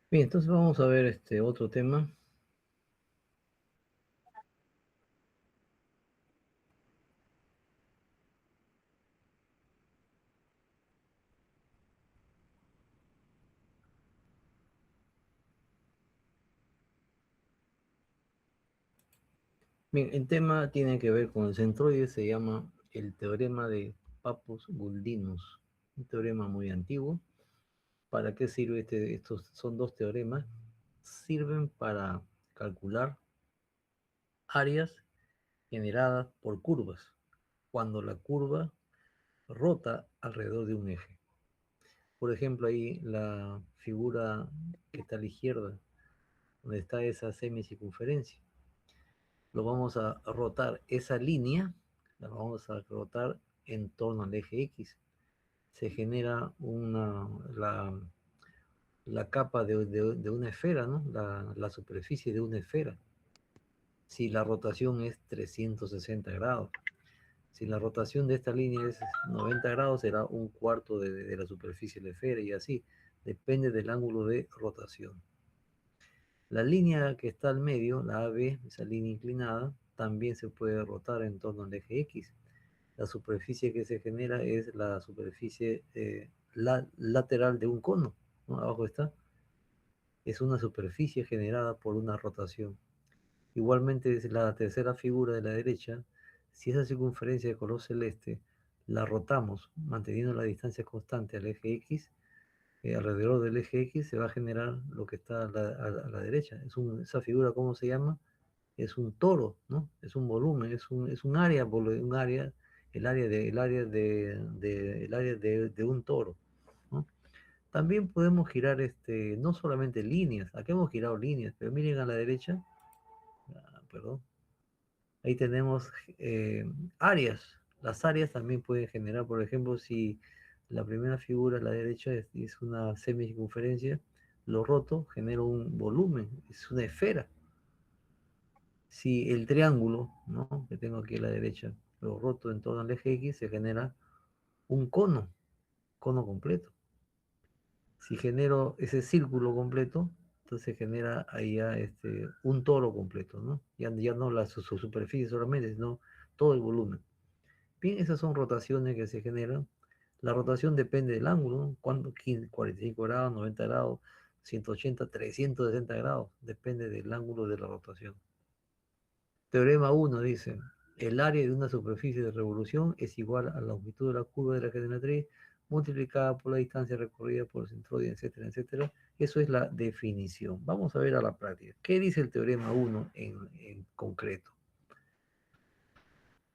Bien, entonces vamos a ver este otro tema. Bien, el tema tiene que ver con el centroide, se llama el teorema de Pappus-Guldinus, un teorema muy antiguo. ¿Para qué sirve estos son dos teoremas? Sirven para calcular áreas generadas por curvas, cuando la curva rota alrededor de un eje. Por ejemplo, ahí la figura que está a la izquierda, donde está esa semicircunferencia, lo vamos a rotar, esa línea la vamos a rotar en torno al eje X. Se genera la capa de una esfera, ¿no? La superficie de una esfera. Si la rotación es 360 grados. Si la rotación de esta línea es 90 grados, será un cuarto de la superficie de la esfera y así. Depende del ángulo de rotación. La línea que está al medio, la AB, esa línea inclinada, también se puede rotar en torno al eje X. La superficie que se genera es la superficie lateral de un cono, ¿no? Abajo está. Es una superficie generada por una rotación. Igualmente, es la tercera figura de la derecha. Si esa circunferencia de color celeste la rotamos manteniendo la distancia constante al eje X, alrededor del eje X se va a generar lo que está a la derecha. Esa figura, ¿cómo se llama? Es un toro, ¿no? Es un volumen, es un área, el área de un toro, ¿no? También podemos girar no solamente líneas, aquí hemos girado líneas, pero miren a la derecha, perdón, ahí tenemos áreas. Las áreas también pueden generar, por ejemplo, si la primera figura a la derecha es una semicircunferencia, lo roto genera un volumen, es una esfera. Si el triángulo, ¿no? Que tengo aquí a la derecha, lo roto en torno al eje X, se genera un cono completo. Si genero ese círculo completo, entonces genera ahí ya un toro completo, ¿no? Ya no su superficie solamente, sino todo el volumen. Bien, esas son rotaciones que se generan. La rotación depende del ángulo, ¿no? Cuando 45 grados, 90 grados, 180, 360 grados, depende del ángulo de la rotación. Teorema 1 dice, el área de una superficie de revolución es igual a la longitud de la curva de la geometría multiplicada por la distancia recorrida por el centroide, etcétera, etcétera. Eso es la definición. Vamos a ver a la práctica. ¿Qué dice el teorema 1 en concreto?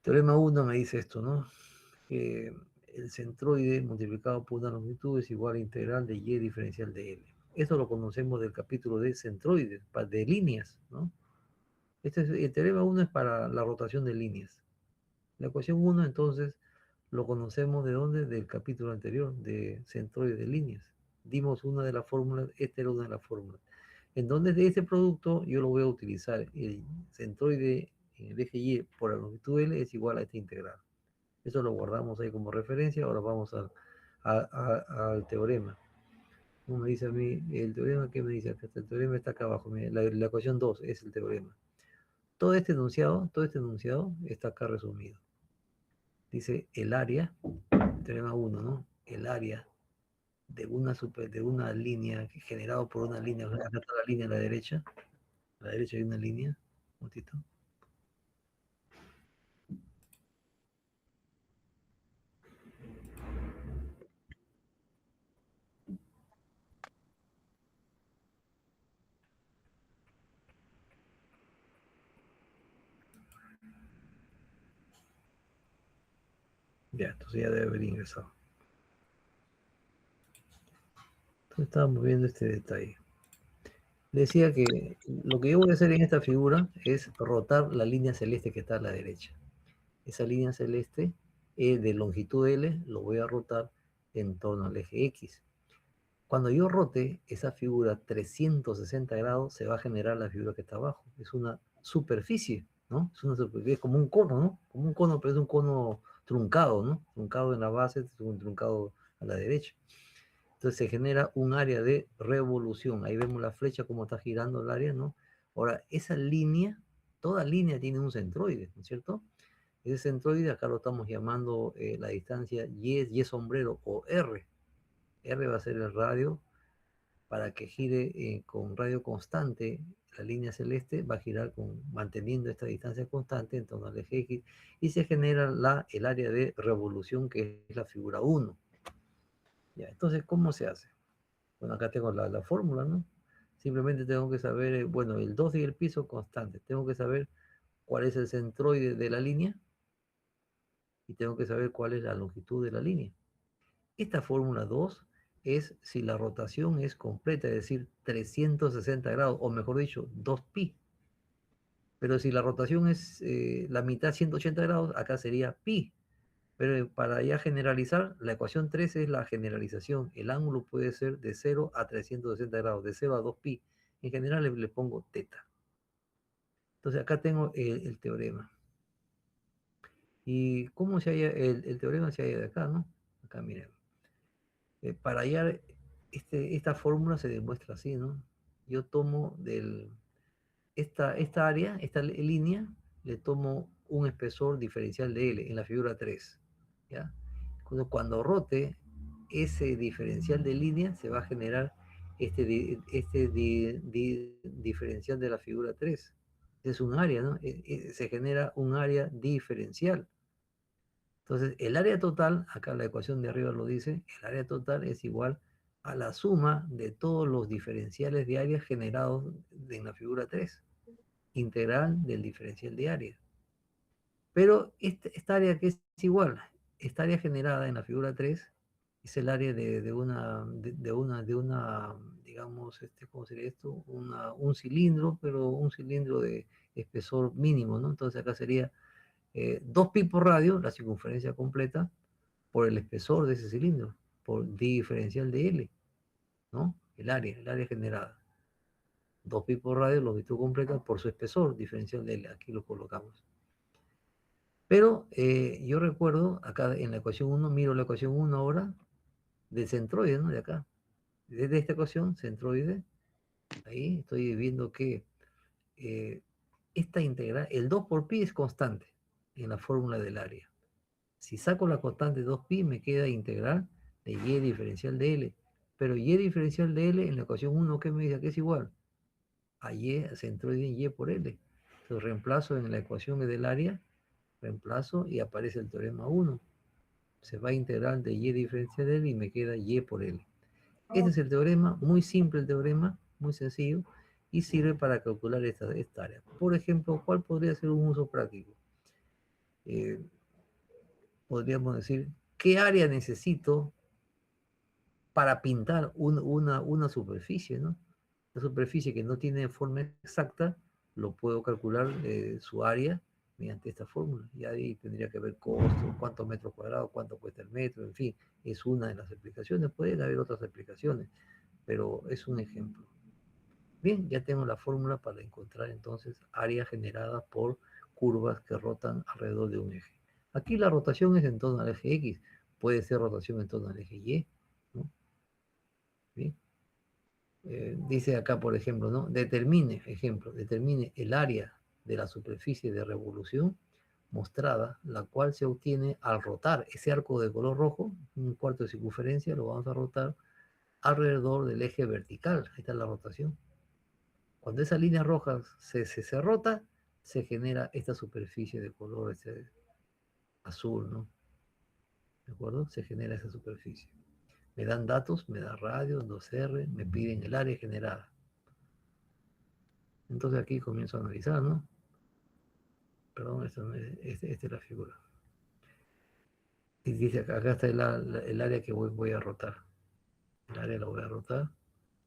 Teorema 1 me dice esto, ¿no? Que el centroide multiplicado por una longitud es igual a integral de y diferencial de L. Eso lo conocemos del capítulo de centroides, de líneas, ¿no? El teorema 1 es para la rotación de líneas. La ecuación 1, entonces, lo conocemos de dónde? Del capítulo anterior, de centroide de líneas. Dimos una de las fórmulas, esta era una de las fórmulas. Entonces, de este producto, yo lo voy a utilizar. El centroide en el eje Y por la longitud L es igual a esta integral. Eso lo guardamos ahí como referencia. Ahora vamos al teorema. Como me dice a mí, el teorema, ¿qué me dice acá? El teorema está acá abajo. La ecuación 2 es el teorema. Todo este enunciado está acá resumido. Dice el área, teorema 1, ¿no? El área de una línea generado por una línea, acá está la línea a la derecha hay una línea, un momentito. Ya, entonces ya debe haber ingresado. Entonces estábamos viendo este detalle. Decía que lo que yo voy a hacer en esta figura es rotar la línea celeste que está a la derecha. Esa línea celeste de longitud L lo voy a rotar en torno al eje X. Cuando yo rote esa figura 360 grados, se va a generar la figura que está abajo. Es una superficie, ¿no? Es una superficie, es como un cono, ¿no? Como un cono, pero es un cono truncado, ¿no? Truncado en la base, truncado a la derecha. Entonces se genera un área de revolución. Ahí vemos la flecha como está girando el área, ¿no? Ahora, esa línea, toda línea tiene un centroide, ¿no es cierto? Ese centroide acá lo estamos llamando la distancia y sombrero o R. R va a ser el radio para que gire con radio constante. La línea celeste va a girar manteniendo esta distancia constante en torno al eje X y se genera el área de revolución que es la figura 1. Ya, entonces, ¿cómo se hace? Bueno, acá tengo la fórmula, ¿no? Simplemente tengo que saber, bueno, el 2 y el piso constante. Tengo que saber cuál es el centroide de la línea y tengo que saber cuál es la longitud de la línea. Esta fórmula 2 es si la rotación es completa, es decir, 360 grados, o mejor dicho, 2pi. Pero si la rotación es la mitad, 180 grados, acá sería pi. Pero para ya generalizar, la ecuación 3 es la generalización. El ángulo puede ser de 0 a 360 grados, de 0 a 2pi. En general le pongo teta. Entonces acá tengo el teorema. ¿Y cómo se halla el teorema? Se halla de acá, ¿no? Acá miren. Para hallar esta fórmula se demuestra así, ¿no? Yo tomo esta área, esta línea, le tomo un espesor diferencial de L en la figura 3, ¿ya? Cuando rote ese diferencial de línea, se va a generar diferencial de la figura 3. Es un área, ¿no? Se genera un área diferencial. Entonces, el área total, acá la ecuación de arriba lo dice, el área total es igual a la suma de todos los diferenciales de área generados en la figura 3, integral del diferencial de área. Pero esta área que es igual, esta área generada en la figura 3, es el área de una, digamos, ¿cómo sería esto? Un cilindro, pero un cilindro de espesor mínimo, ¿no? Entonces acá sería 2pi por radio, la circunferencia completa, por el espesor de ese cilindro, por diferencial de L, ¿no? El área generada. 2pi por radio, longitud completa, por su espesor, diferencial de L. Aquí lo colocamos. Pero yo recuerdo, acá en la ecuación 1, miro la ecuación 1 ahora, del centroide, ¿no? De acá. Desde esta ecuación, centroide, ahí estoy viendo que eh, esta integral, el 2 por pi es constante en la fórmula del área. Si saco la constante 2pi, me queda integral de y diferencial de L. Pero y diferencial de L en la ecuación 1, ¿qué me dice? Que es igual a y centroide en y por L. Entonces reemplazo en la ecuación del área, reemplazo y aparece el teorema 1. Se va a integrar de y diferencial de L y me queda y por L. Este es el teorema, muy simple el teorema, muy sencillo, y sirve para calcular esta área. Por ejemplo, ¿cuál podría ser un uso práctico? Podríamos decir, ¿qué área necesito para pintar una superficie, ¿no? La superficie que no tiene forma exacta, lo puedo calcular su área mediante esta fórmula. Y ahí tendría que ver costo, cuántos metros cuadrados, cuánto cuesta el metro, en fin, es una de las explicaciones. Pueden haber otras explicaciones, pero es un ejemplo. Bien, ya tengo la fórmula para encontrar entonces área generada por curvas que rotan alrededor de un eje. Aquí la rotación es en torno al eje X, puede ser rotación en torno al eje Y, ¿no? Bien. Dice acá, por ejemplo, ¿no? Determine el área de la superficie de revolución mostrada, la cual se obtiene al rotar ese arco de color rojo, un cuarto de circunferencia, lo vamos a rotar alrededor del eje vertical. Ahí está la rotación. Cuando esa línea roja se rota, se genera esta superficie de color azul, ¿no? ¿De acuerdo? Se genera esa superficie. Me dan datos, me da radio, 2R, me piden el área generada. Entonces aquí comienzo a analizar, ¿no? Perdón, esta es la figura. Y dice, acá está el área que voy a rotar. El área la voy a rotar.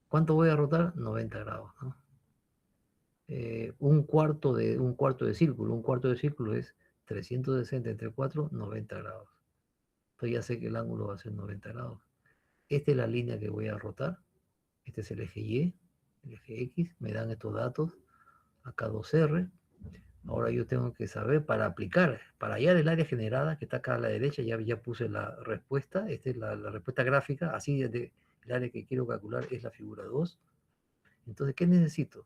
¿Cuánto voy a rotar? 90 grados, ¿no? un cuarto de círculo. Un cuarto de círculo es 360 entre 4, 90 grados. Entonces ya sé que el ángulo va a ser 90 grados. Esta es la línea que voy a rotar. Este es el eje Y, el eje X. Me dan estos datos. Acá 2R. Ahora yo tengo que saber para aplicar, para hallar el área generada, que está acá a la derecha, ya puse la respuesta. Esta es la respuesta gráfica. Así el área que quiero calcular es la figura 2. Entonces, ¿qué necesito?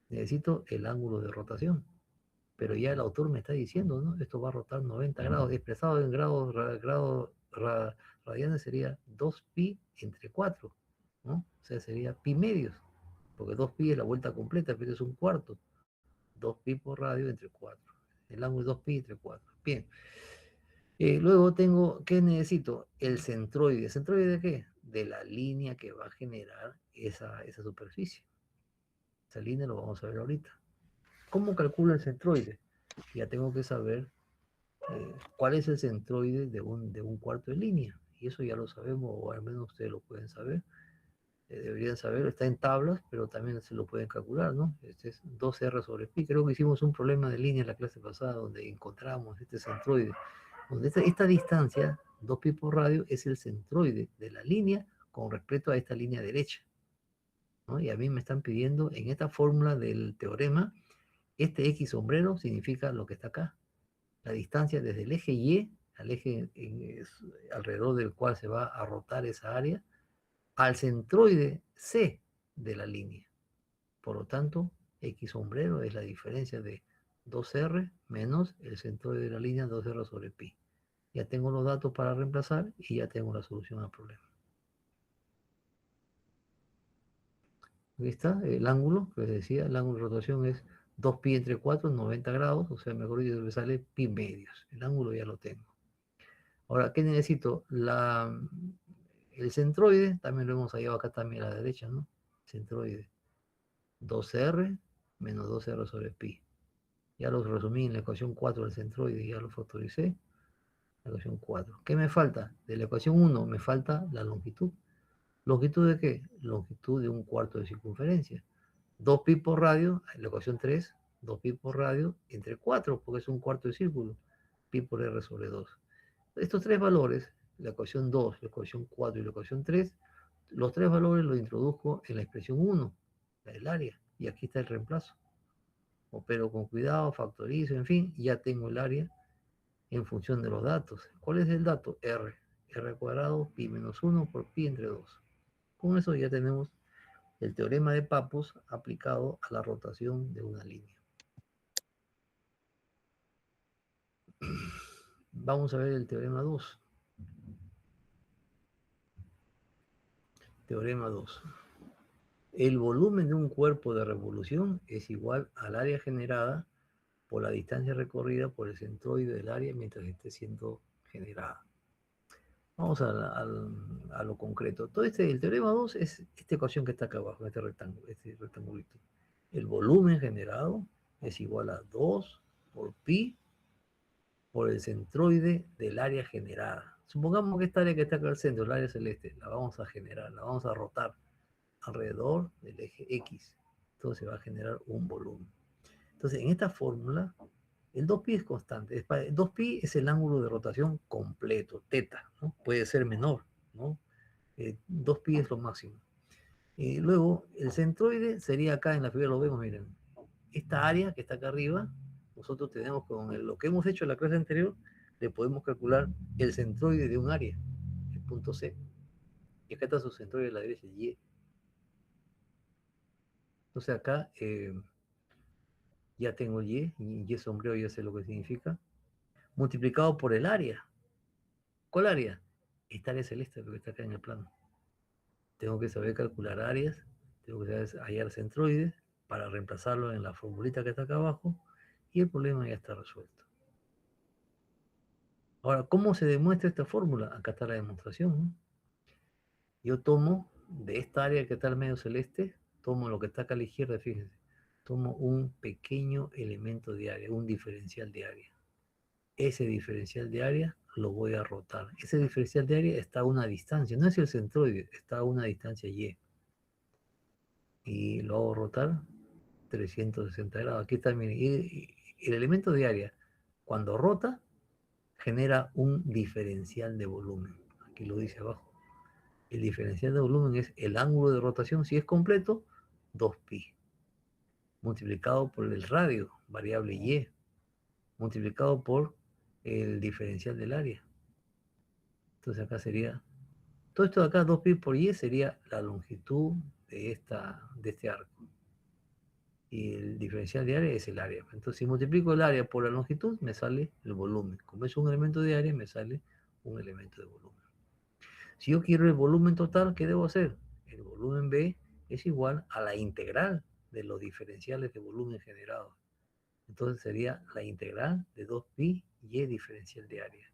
Necesito el ángulo de rotación. Pero ya el autor me está diciendo, ¿no? Esto va a rotar 90 grados. Expresado en radianes sería 2pi entre 4, ¿no? O sea, sería pi medios, porque 2pi es la vuelta completa, pero es un cuarto. 2pi por radio entre 4. El ángulo es 2pi entre 4. Bien. Luego tengo, ¿qué necesito? El centroide. ¿Centroide de qué? De la línea que va a generar esa superficie. Esa línea lo vamos a ver ahorita. ¿Cómo calculo el centroide? Ya tengo que saber cuál es el centroide de un cuarto de línea. Y eso ya lo sabemos, o al menos ustedes lo pueden saber. Deberían saber, está en tablas, pero también se lo pueden calcular, ¿no? Este es 2R sobre pi. Creo que hicimos un problema de línea en la clase pasada donde encontramos este centroide. Donde esta distancia, 2pi por radio, es el centroide de la línea con respecto a esta línea derecha, ¿no? Y a mí me están pidiendo en esta fórmula del teorema, este X sombrero significa lo que está acá. La distancia desde el eje Y al eje alrededor del cual se va a rotar esa área, al centroide C de la línea. Por lo tanto, X sombrero es la diferencia de 2R menos el centroide de la línea 2R sobre pi. Ya tengo los datos para reemplazar y ya tengo la solución al problema. Aquí está el ángulo, que les decía, el ángulo de rotación es 2pi entre 4, 90 grados, o sea, mejor dicho, me sale pi medios. El ángulo ya lo tengo. Ahora, ¿qué necesito? El centroide, también lo hemos hallado acá también a la derecha, ¿no? Centroide. 2R menos 2R sobre pi. Ya los resumí en la ecuación 4 del centroide, ya lo factoricé. La ecuación 4. ¿Qué me falta? De la ecuación 1 me falta la longitud. ¿Longitud de qué? Longitud de un cuarto de circunferencia. 2pi por radio, en la ecuación 3, 2pi por radio entre 4, porque es un cuarto de círculo. Pi por R sobre 2. Estos tres valores, la ecuación 2, la ecuación 4 y la ecuación 3, los tres valores los introduzco en la expresión 1, la del área, y aquí está el reemplazo. Opero con cuidado, factorizo, en fin, ya tengo el área en función de los datos. ¿Cuál es el dato? R. R cuadrado, pi menos 1 por pi entre 2. Con eso ya tenemos el teorema de Pappus aplicado a la rotación de una línea. Vamos a ver el teorema 2. Teorema 2. El volumen de un cuerpo de revolución es igual al área generada por la distancia recorrida por el centroide del área mientras esté siendo generada. Vamos a lo concreto. Todo el teorema 2 es esta ecuación que está acá abajo, este rectangulito. El volumen generado es igual a 2 por pi por el centroide del área generada. Supongamos que esta área que está acá al centro, el área celeste, la vamos a generar, la vamos a rotar alrededor del eje X. Entonces va a generar un volumen. Entonces, en esta fórmula, el 2pi es constante. 2pi es el ángulo de rotación completo, teta, ¿no? Puede ser menor, ¿no? 2pi es lo máximo. Luego, el centroide sería acá en la figura, lo vemos, miren. Esta área que está acá arriba, nosotros tenemos lo que hemos hecho en la clase anterior, le podemos calcular el centroide de un área, el punto C. Y acá está su centroide de la derecha, Y. Entonces acá ya tengo Y sombrero, ya sé lo que significa, multiplicado por el área. ¿Cuál área? Esta área celeste, lo que está acá en el plano. Tengo que saber calcular áreas, tengo que saber hallar centroides para reemplazarlo en la formulita que está acá abajo y el problema ya está resuelto. Ahora, ¿cómo se demuestra esta fórmula? Acá está la demostración, ¿no? Yo tomo de esta área que está al medio celeste, tomo lo que está acá a la izquierda, fíjense, tomo un pequeño elemento de área, un diferencial de área. Ese diferencial de área lo voy a rotar. Ese diferencial de área está a una distancia, no es el centroide, está a una distancia Y. Y lo hago rotar 360 grados. Aquí está, miren, el elemento de área, cuando rota, genera un diferencial de volumen. Aquí lo dice abajo. El diferencial de volumen es el ángulo de rotación, si es completo, 2pi, multiplicado por el radio, variable y, multiplicado por el diferencial del área. Entonces acá sería, todo esto de acá, 2pi por y, sería la longitud de este arco. Y el diferencial de área es el área. Entonces, si multiplico el área por la longitud, me sale el volumen. Como es un elemento de área, me sale un elemento de volumen. Si yo quiero el volumen total, ¿qué debo hacer? El volumen B es igual a la integral de los diferenciales de volumen generados. Entonces sería la integral de 2pi y diferencial de área.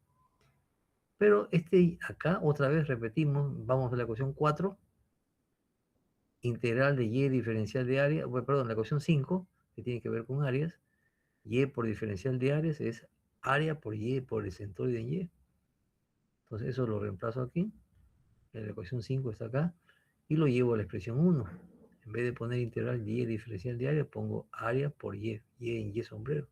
Pero acá otra vez repetimos, vamos a la ecuación 4, integral de y diferencial de área, perdón, la ecuación 5, que tiene que ver con áreas, y por diferencial de áreas es área por y por el centroide en y. Entonces eso lo reemplazo aquí, en la ecuación 5 está acá, y lo llevo a la expresión 1. En vez de poner integral de y diferencial de área, pongo área por y en y sombrero.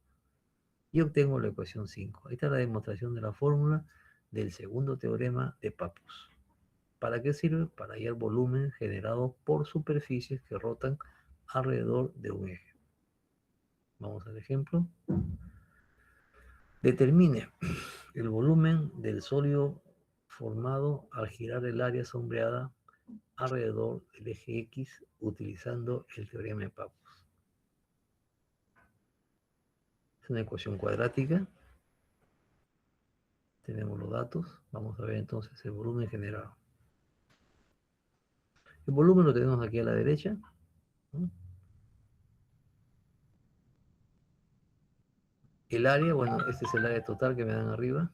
Y obtengo la ecuación 5. Ahí está la demostración de la fórmula del segundo teorema de Pappus. ¿Para qué sirve? Para hallar volumen generado por superficies que rotan alrededor de un eje. Vamos al ejemplo. Determine el volumen del sólido formado al girar el área sombreada alrededor del eje X utilizando el teorema de Pappus. Es una ecuación cuadrática. Tenemos los datos. Vamos a ver entonces el volumen generado. El volumen lo tenemos aquí a la derecha, ¿no? El área, bueno, este es el área total que me dan arriba.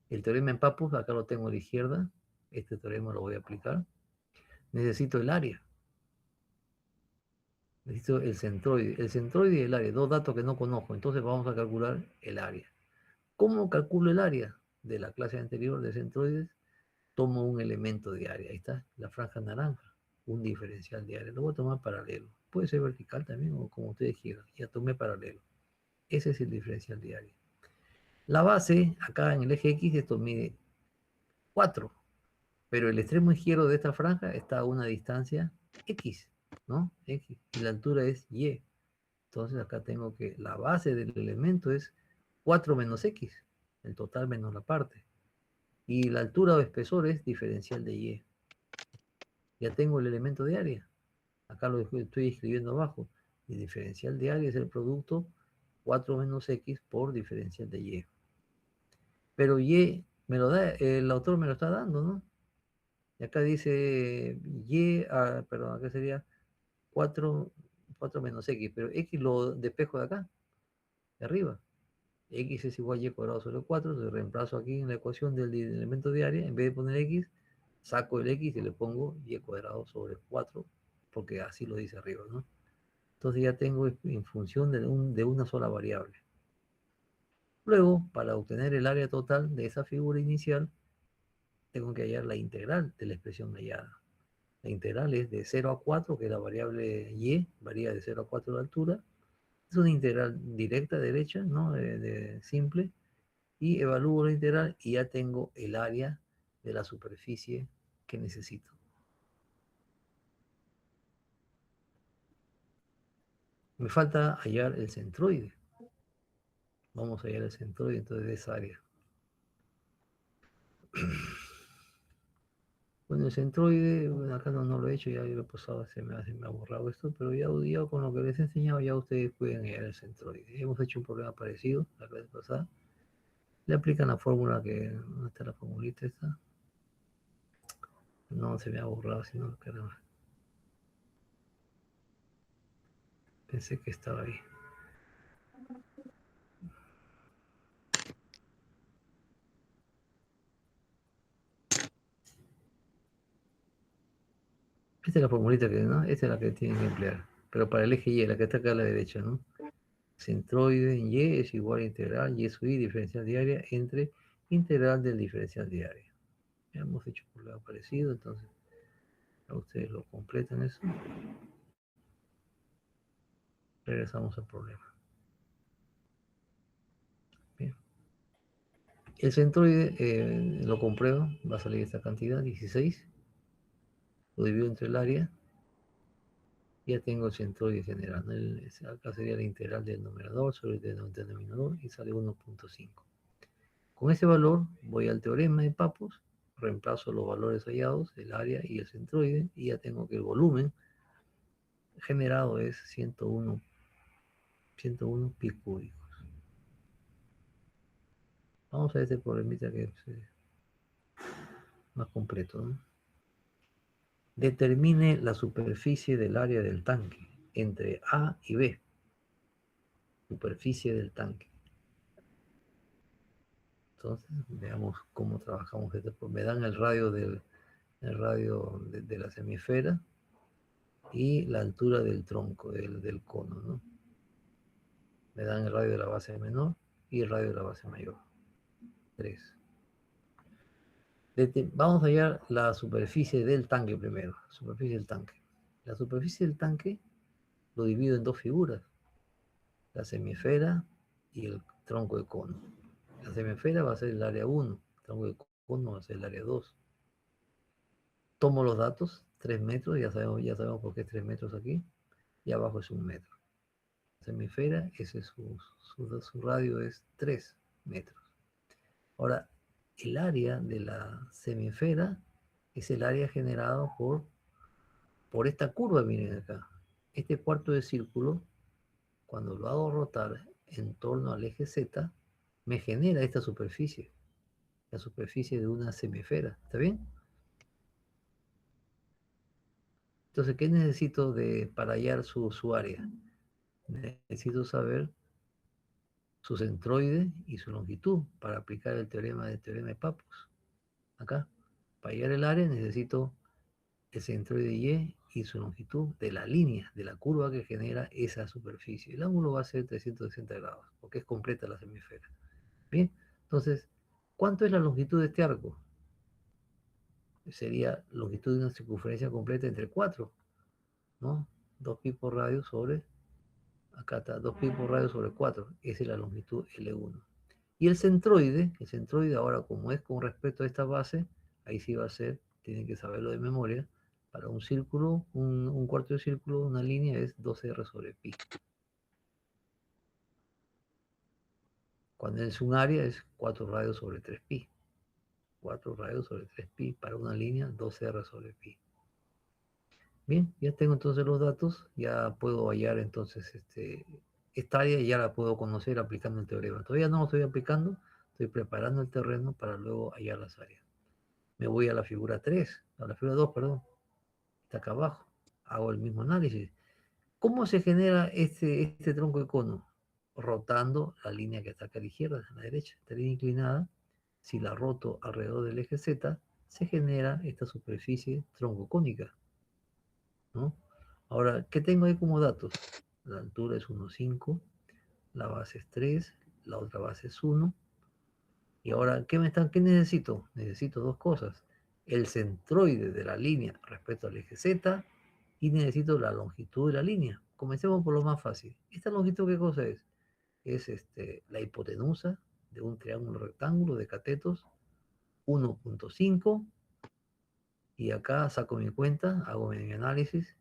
El teorema en Pappus, acá lo tengo a la izquierda. Este teorema lo voy a aplicar. Necesito el área. Necesito el centroide. El centroide y el área, dos datos que no conozco. Entonces vamos a calcular el área. ¿Cómo calculo el área? De la clase anterior de centroides, tomo un elemento de área. Ahí está, la franja naranja. Un diferencial de área. Lo voy a tomar paralelo. Puede ser vertical también o como ustedes quieran. Ya tomé paralelo. Ese es el diferencial de área. La base, acá en el eje X, esto mide 4, pero el extremo izquierdo de esta franja está a una distancia X, ¿no? X, y la altura es Y. Entonces acá tengo que la base del elemento es 4 menos X, el total menos la parte. Y la altura o espesor es diferencial de Y. Ya tengo el elemento de área. Acá lo estoy escribiendo abajo. El diferencial de área es el producto 4 menos X por diferencial de Y. Pero Y me lo da, el autor me lo está dando, ¿no? Y acá dice Y, perdón, acá sería 4 menos X, pero X lo despejo de acá, de arriba. X es igual a Y cuadrado sobre 4, entonces reemplazo aquí en la ecuación del elemento de área, en vez de poner X, saco el X y le pongo Y cuadrado sobre 4, porque así lo dice arriba, ¿no? Entonces ya tengo en función de una sola variable. Luego, para obtener el área total de esa figura inicial, tengo que hallar la integral de la expresión hallada. La integral es de 0 a 4, que es la variable y, varía de 0 a 4 de altura. Es una integral directa, derecha, ¿no? Simple. Y evalúo la integral y ya tengo el área de la superficie que necesito. Me falta hallar el centroide. Vamos a hallar el centroide entonces de esa área. Bueno, el centroide, bueno, acá no lo he hecho, ya lo he pasado, se me ha borrado esto, pero ya con lo que les he enseñado ya ustedes pueden hallar el centroide. Hemos hecho un problema parecido la vez pasada. Le aplican la fórmula que, ¿dónde está la formulita esta? No, se me ha borrado, sino caramba. Pensé que estaba ahí. Esta es la formulita que, ¿no? Esta es la que tienen que emplear. Pero para el eje Y, la que está acá a la derecha, ¿no? Centroide en Y es igual a integral Y sub Y diferencial de área entre integral del diferencial de área. Ya hemos hecho un problema parecido, entonces a ustedes lo completan eso. Regresamos al problema. Bien. El centroide lo compruebo, va a salir esta cantidad, 16. Lo divido entre el área. Ya tengo el centroide general. Acá sería la integral del numerador sobre el denominador y sale 1.5. Con ese valor voy al teorema de Pappus, reemplazo los valores hallados, el área y el centroide, y ya tengo que el volumen generado es 101 pi cúbicos. Vamos a este problemita que es más completo, ¿no? Determine la superficie del área del tanque entre A y B. Superficie del tanque. Entonces, veamos cómo trabajamos este. Me dan el radio de la semisfera y la altura del tronco, del cono, ¿no? Me dan el radio de la base menor y el radio de la base mayor. 3. Vamos a hallar la superficie del tanque primero. Superficie del tanque. La superficie del tanque lo divido en dos figuras. La semisfera y el tronco de cono. La semisfera va a ser el área 1. El tronco de cono va a ser el área 2. Tomo los datos. 3 metros. Ya sabemos por qué es 3 metros aquí. Y abajo es 1 metro. Semisfera, ese es su radio es 3 metros. Ahora, el área de la semisfera es el área generada por esta curva, miren acá. Este cuarto de círculo, cuando lo hago rotar en torno al eje Z, me genera esta superficie, la superficie de una semisfera. ¿Está bien? Entonces, ¿qué necesito para hallar su área? Necesito saber su centroide y su longitud para aplicar el teorema de Pappus. Acá, para hallar el área necesito el centroide y su longitud de la línea, de la curva que genera esa superficie. El ángulo va a ser 360 grados, porque es completa la semisfera. Bien, entonces, ¿cuánto es la longitud de este arco? Sería longitud de una circunferencia completa entre 4, ¿no? 2 pi por radio sobre, acá está, 2 pi por radio sobre 4. Esa es la longitud L1. Y el centroide ahora como es con respecto a esta base, ahí sí va a ser, tienen que saberlo de memoria, para un círculo, un cuarto de círculo, una línea es 2r sobre pi. Cuando es un área es 4 radios sobre 3 pi. 4 radios sobre 3 pi para una línea 2r sobre pi. Bien, ya tengo entonces los datos, ya puedo hallar entonces esta área, ya la puedo conocer aplicando el teorema. Todavía no lo estoy aplicando, estoy preparando el terreno para luego hallar las áreas. Me voy a la figura 3, a la figura 2, perdón, está acá abajo. Hago el mismo análisis. ¿Cómo se genera este tronco de cono? Rotando la línea que está acá a la izquierda, a la derecha, esta línea inclinada. Si la roto alrededor del eje Z, se genera esta superficie troncocónica, ¿no? Ahora, ¿qué tengo ahí como datos? La altura es 1,5, la base es 3, la otra base es 1. Y ahora, ¿qué necesito? Necesito dos cosas. El centroide de la línea respecto al eje Z y necesito la longitud de la línea. Comencemos por lo más fácil. ¿Esta longitud qué cosa es? Es la hipotenusa de un triángulo rectángulo de catetos 1.5 y acá saco mi cuenta, hago mi análisis.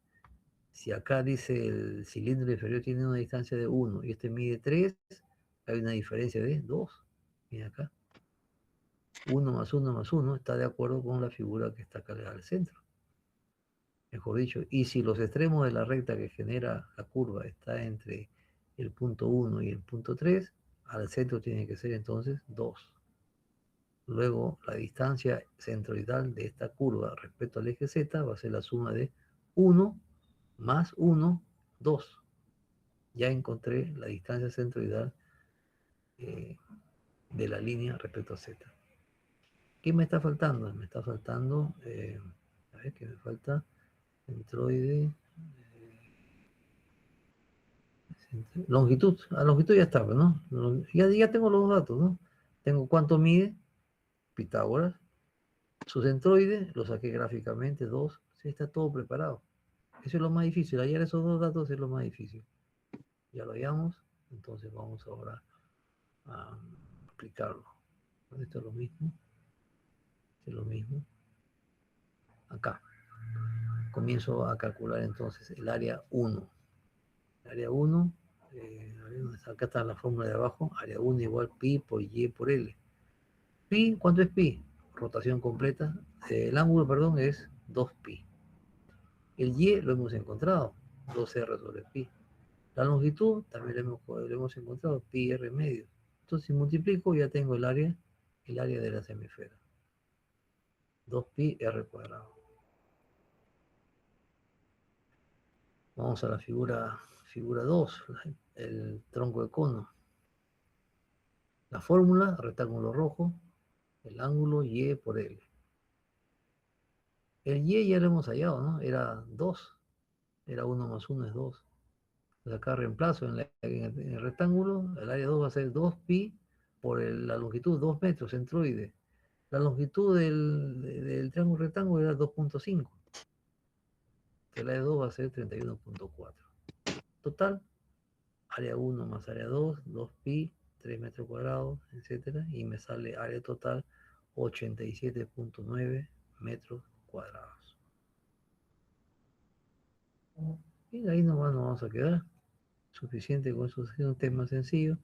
Si acá dice el cilindro inferior tiene una distancia de 1 y este mide 3, hay una diferencia de 2. Mira acá. 1 más 1 más 1 está de acuerdo con la figura que está acá al centro. Mejor dicho, y si los extremos de la recta que genera la curva está entre el punto 1 y el punto 3, al centro tiene que ser entonces 2. Luego, la distancia centroidal de esta curva respecto al eje Z va a ser la suma de 1 más 1, 2. Ya encontré la distancia centroidal de la línea respecto a Z. ¿Qué me está faltando? Me está faltando, a ver qué me falta, centroide, longitud. A longitud ya está, ¿no? Ya tengo los datos, ¿no? Tengo cuánto mide Pitágoras. Su centroide, lo saqué gráficamente, 2. Sí, está todo preparado. Eso es lo más difícil. Hallar esos dos datos es lo más difícil. Ya lo hallamos, entonces vamos ahora a aplicarlo. Esto es lo mismo, esto es lo mismo. Acá comienzo a calcular entonces el área 1. Área 1, acá está la fórmula de abajo, área 1 igual pi por y por l. Pi, ¿cuánto es pi? Rotación completa, el ángulo, perdón, es 2pi. El y lo hemos encontrado, 2r sobre pi. La longitud también lo hemos encontrado, pi r medio. Entonces si multiplico ya tengo el área de la semifera. 2pi r cuadrado. Vamos a la figura 2, el tronco de cono. La fórmula, rectángulo rojo, el ángulo y por L. El y ya lo hemos hallado, ¿no? Era 2, era 1 más 1 es 2. Entonces acá reemplazo en el rectángulo, el área 2 va a ser 2pi por la longitud 2 metros centroide. La longitud del triángulo rectángulo era 2.5. El área 2 va a ser 31.4. Total, área 1 más área 2, 2pi, 3 metros cuadrados, etcétera, y me sale área total 87.9 metros cuadrados. Y de ahí nomás nos vamos a quedar. Suficiente con eso, es un tema sencillo.